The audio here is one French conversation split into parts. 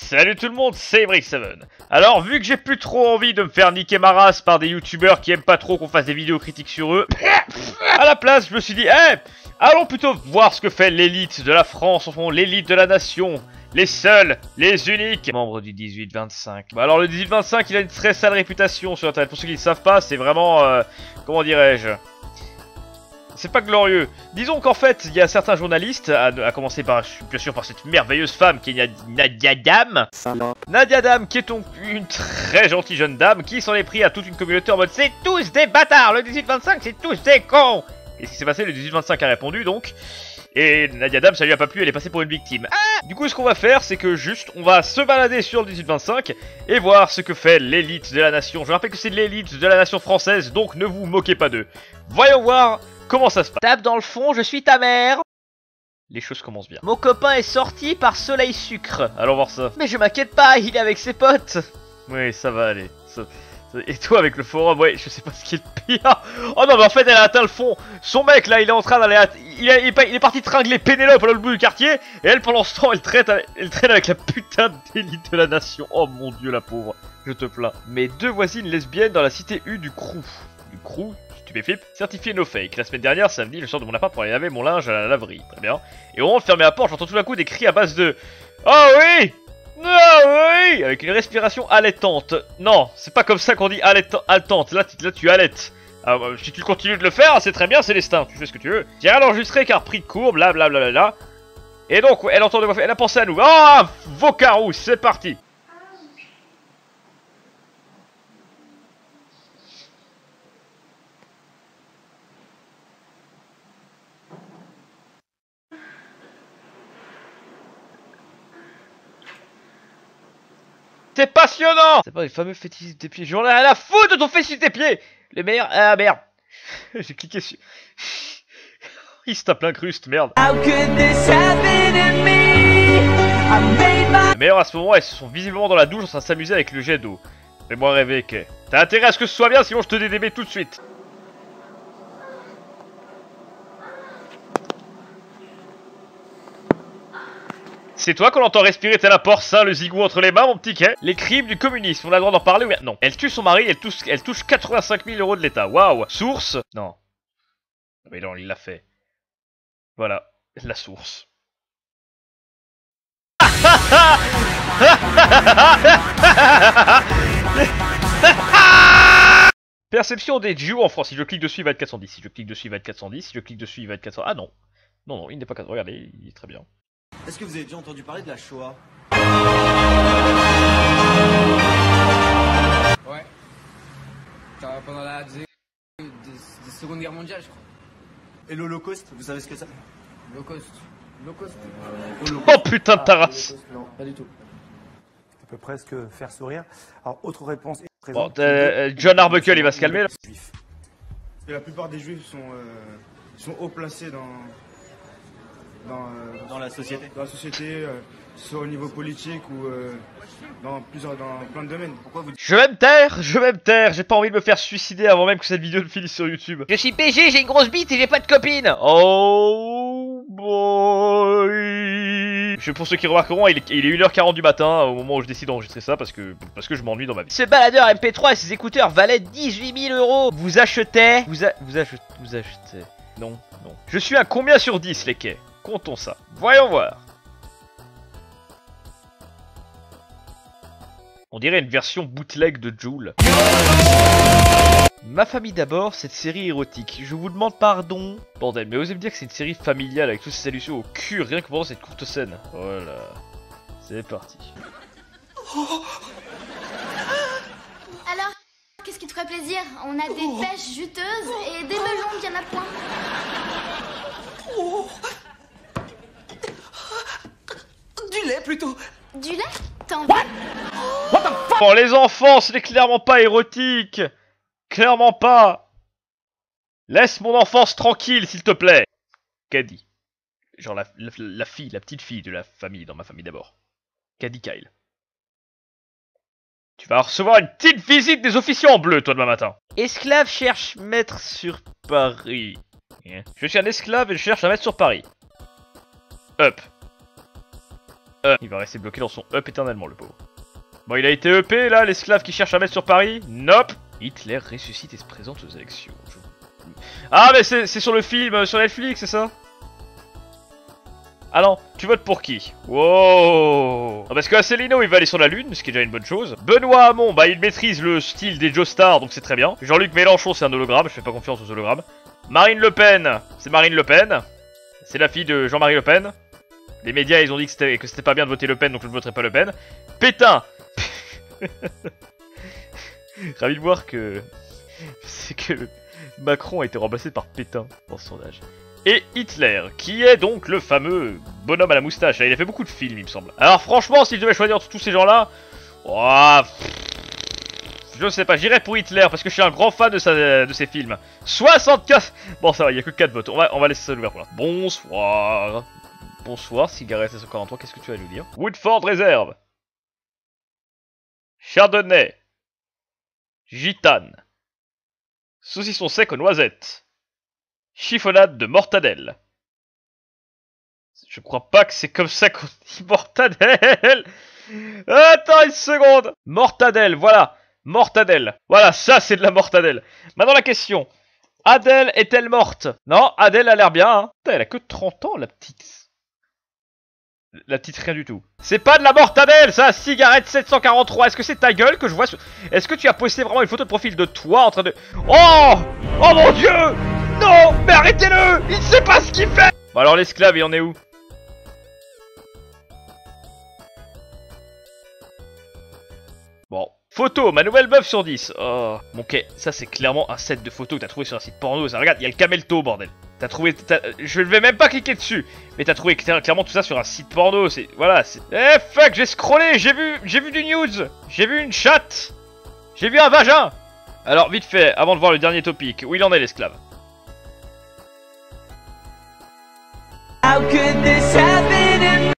Salut tout le monde, c'est Brick7. Alors, vu que j'ai plus trop envie de me faire niquer ma race par des youtubeurs qui aiment pas trop qu'on fasse des vidéos critiques sur eux, à la place, je me suis dit, allons plutôt voir ce que fait l'élite de la France, au fond, l'élite de la nation, les seuls, les uniques membres du 18-25. Bah alors, le 18-25, il a une très sale réputation sur Internet. Pour ceux qui ne savent pas, c'est vraiment, comment dirais-je... C'est pas glorieux. Disons qu'en fait, il y a certains journalistes, à commencer par, bien sûr, par cette merveilleuse femme qui est Nadia Dame. Nadia Dame, qui est donc une très gentille jeune dame, qui s'en est pris à toute une communauté en mode c'est tous des bâtards, le 18-25 c'est tous des cons. Et ce qui s'est passé, le 18-25 a répondu donc. Et Nadia Dame, ça lui a pas plu, elle est passée pour une victime. Du coup, ce qu'on va faire, c'est que juste, on va se balader sur le 18-25 et voir ce que fait l'élite de la nation. Je rappelle que c'est l'élite de la nation française, donc ne vous moquez pas d'eux. Voyons voir comment ça se passe. Tape dans le fond, je suis ta mère. Les choses commencent bien. Mon copain est sorti par Soleil Sucre. Allons voir ça. Mais je m'inquiète pas, il est avec ses potes. Oui, ça va aller. Et toi avec le forum, ouais, je sais pas ce qui est le pire. Oh non, mais en fait, elle a atteint le fond. Son mec, là, il est en train d'aller... Il est parti tringler Pénélope à l'autre bout du quartier. Et elle, pendant ce temps, elle traîne avec la putain d'élite de la nation. Oh mon dieu, la pauvre. Je te plains. Mes deux voisines lesbiennes dans la cité U du Crew. Du Crew, stupéflip, certifié no fake. La semaine dernière, samedi, je sors de mon appart pour aller laver mon linge à la laverie. Très bien. Et au moment de fermer la porte, j'entends tout d'un coup des cris à base de... Oh oui! Ah oui! Avec une respiration allaitante. Non, c'est pas comme ça qu'on dit haletante. Là, tu halètes. Alors, si tu continues de le faire, c'est très bien, c'est l'estin. Tu fais ce que tu veux. J'ai rien enregistré car prix de courbe, blablabla. Et donc, elle entend de voix, elle a pensé à nous. Ah! Vos carous, c'est parti! C'est passionnant! C'est pas les fameux fétichistes des pieds. J'en ai rien à foutre de ton fétichisme des pieds! Les meilleurs... Ah merde! J'ai cliqué sur... Il se tape l'incruste, merde. Les meilleurs à ce moment, elles sont visiblement dans la douche en train de s'amuser avec le jet d'eau. Fais-moi rêver, Kay. T'as intérêt à ce que ce soit bien, sinon je te DDB tout de suite. C'est toi qu'on entend respirer tel un porcin, le zigou entre les mains, mon petit Kay. Les crimes du communisme, on a le droit d'en parler ou bien... Non. Elle tue son mari, elle touche 85 000 € de l'État. Waouh. Source? Non. Mais non, il l'a fait. Voilà. La source. Perception des Jews en France. Si je clique dessus, il va être 410. Si je clique dessus, il va être 410. Si je clique dessus, il va être 400. Ah non. Non, il n'est pas 400. Regardez, il est très bien. Est-ce que vous avez déjà entendu parler de la Shoah? Ouais. Pendant la Seconde Guerre mondiale, je crois. Et l'Holocauste, vous savez ce que c'est? L'Holocauste. Oh putain de ta race. Non, pas du tout. Ça peut presque faire sourire. Alors, autre réponse. Bon, John Arbuckle, il va se calmer là. Et la plupart des juifs sont haut placés dans la société. Dans la société, soit au niveau politique ou dans plein de domaines. Pourquoi vous dites... Je vais me taire, j'ai pas envie de me faire suicider avant même que cette vidéo ne finisse sur YouTube. Je suis PG, j'ai une grosse bite et j'ai pas de copine. Oh boy. Pour ceux qui remarqueront, il est 1h40 du matin au moment où je décide d'enregistrer ça parce que je m'ennuie dans ma vie. Ce baladeur MP3 et ses écouteurs valaient 18 000 €. Vous achetez. Non. Je suis à combien sur 10 les quais? Comptons ça. Voyons voir. On dirait une version bootleg de Joule. Ma famille d'abord, cette série érotique. Je vous demande pardon. Bordel, mais osez me dire que c'est une série familiale avec tous ces allusions au cul, rien que pendant cette courte scène. Voilà. C'est parti. Alors, qu'est-ce qui te ferait plaisir? On a des pêches juteuses et des melons bien à point. Du lait plutôt. Du lait? T'en veux? Bon, les enfants, ce n'est clairement pas érotique. Clairement pas. Laisse mon enfance tranquille, s'il te plaît. Qu'a dit? Genre la petite fille de la famille, dans ma famille d'abord. Qu'a dit Kyle? Tu vas recevoir une petite visite des officiers en bleu, toi, demain matin. Esclave cherche maître sur Paris. Je suis un esclave et je cherche un maître sur Paris. Up. Il va rester bloqué dans son up éternellement, le pauvre. Bon, il a été EP, là, l'esclave qui cherche à mettre sur Paris. Nope. Hitler ressuscite et se présente aux élections. Ah, mais c'est sur le film, sur Netflix, c'est ça? Ah non, tu votes pour qui? Wow. Parce que Asselineau, il va aller sur la Lune, ce qui est déjà une bonne chose. Benoît Hamon, bah il maîtrise le style des Joestar, donc c'est très bien. Jean-Luc Mélenchon, c'est un hologramme, je fais pas confiance aux hologrammes. Marine Le Pen, c'est Marine Le Pen. C'est la fille de Jean-Marie Le Pen. Les médias, ils ont dit que c'était pas bien de voter Le Pen, donc je ne voterai pas Le Pen. Pétain. Ravi de voir que... c'est que Macron a été remplacé par Pétain dans ce sondage. Et Hitler, qui est donc le fameux bonhomme à la moustache. Il a fait beaucoup de films, il me semble. Alors franchement, si je devais choisir entre tous ces gens-là... Oh, je sais pas, j'irais pour Hitler, parce que je suis un grand fan de ses films. 64... Bon, ça va, il n'y a que 4 votes. On va laisser ça ouvert pour là. Bonsoir. Bonsoir, cigarette S43, qu'est-ce que tu vas nous dire? Woodford Reserve. Chardonnay. Gitane. Saucisson sec aux noisettes. Chiffonnade de mortadelle. Je crois pas que c'est comme ça qu'on dit mortadelle. Attends une seconde. Mortadelle, voilà. Mortadelle. Voilà, ça c'est de la mortadelle. Maintenant la question. Adèle est-elle morte? Non, Adèle a l'air bien. Hein. Putain, elle a que 30 ans, la petite. La petite rien du tout. C'est pas de la mortadelle, ça. Cigarette 743. Est-ce que c'est ta gueule que je vois sur... Est-ce que tu as posté vraiment une photo de profil de toi en train de... Oh! Oh mon dieu! Non! Mais arrêtez-le! Il sait pas ce qu'il fait! Bon alors l'esclave, il en est où? Bon. Photo, ma nouvelle meuf sur 10. Oh. Bon, ok, ça c'est clairement un set de photos que t'as trouvé sur un site porno. Ça, regarde, il y a le camelto, bordel. T'as trouvé... Je ne vais même pas cliquer dessus. Mais t'as trouvé clairement tout ça sur un site porno. C'est... Voilà, c'est... Eh fuck, j'ai scrollé, j'ai vu du news. J'ai vu une chatte. J'ai vu un vagin. Alors, vite fait, avant de voir le dernier topic, où il en est l'esclave?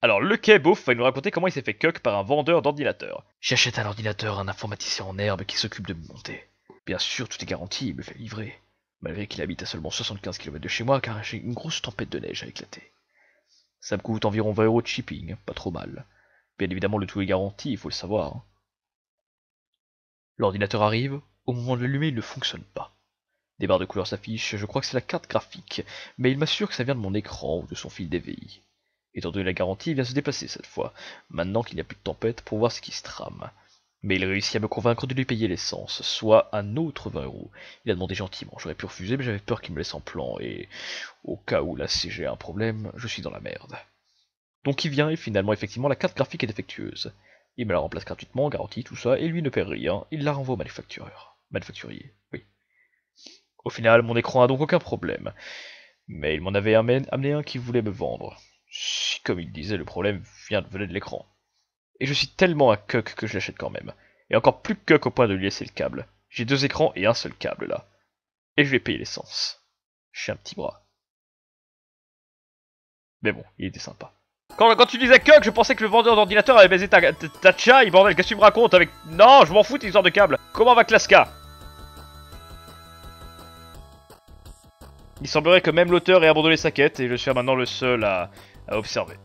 Alors, le quai beauf va nous raconter comment il s'est fait cuck par un vendeur d'ordinateur. J'achète un ordinateur à un informaticien en herbe qui s'occupe de me monter. Bien sûr, tout est garanti, il me fait livrer. Malgré qu'il habite à seulement 75 km de chez moi, car j'ai une grosse tempête de neige à éclater. Ça me coûte environ 20 € de shipping, pas trop mal. Bien évidemment, le tout est garanti, il faut le savoir. L'ordinateur arrive, au moment de l'allumer, il ne fonctionne pas. Des barres de couleurs s'affichent, je crois que c'est la carte graphique, mais il m'assure que ça vient de mon écran ou de son fil DVI. Étant donné la garantie, il vient se déplacer cette fois, maintenant qu'il n'y a plus de tempête, pour voir ce qui se trame. Mais il réussit à me convaincre de lui payer l'essence, soit un autre 20 €. Il a demandé gentiment, j'aurais pu refuser, mais j'avais peur qu'il me laisse en plan, et au cas où la CG a un problème, je suis dans la merde. Donc il vient, et finalement, effectivement, la carte graphique est défectueuse. Il me la remplace gratuitement, garantie, tout ça, et lui ne perd rien, il la renvoie au manufacturier, oui. Au final, mon écran a donc aucun problème. Mais il m'en avait amené un qui voulait me vendre. Si, comme il disait, le problème venait de l'écran. Et je suis tellement un cuck que je l'achète quand même. Et encore plus cuck au point de lui laisser le câble. J'ai 2 écrans et un seul câble là. Et je vais payer l'essence. Je suis un petit bras. Mais bon, il était sympa. Quand tu disais cuck, je pensais que le vendeur d'ordinateur avait baisé ta tchaille, bordel, qu'est-ce que tu me racontes avec... Non, je m'en fous de l'histoire de câble. Comment va Klaska? Il semblerait que même l'auteur ait abandonné sa quête, et je suis maintenant le seul à observer.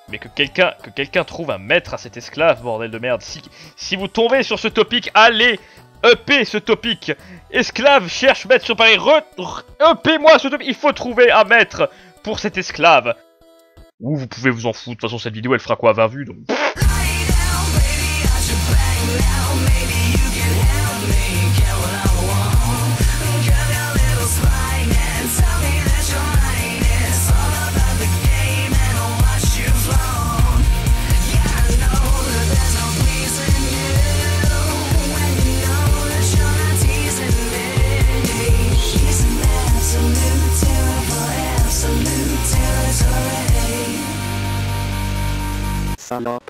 Mais que quelqu'un trouve un maître à cet esclave, bordel de merde. Si vous tombez sur ce topic, allez EP ce topic. Esclave cherche maître sur Paris. EP-moi ce topic. Il faut trouver un maître pour cet esclave. Ou vous pouvez vous en foutre. De toute façon, cette vidéo, elle fera quoi, 20 vues, donc... Salope.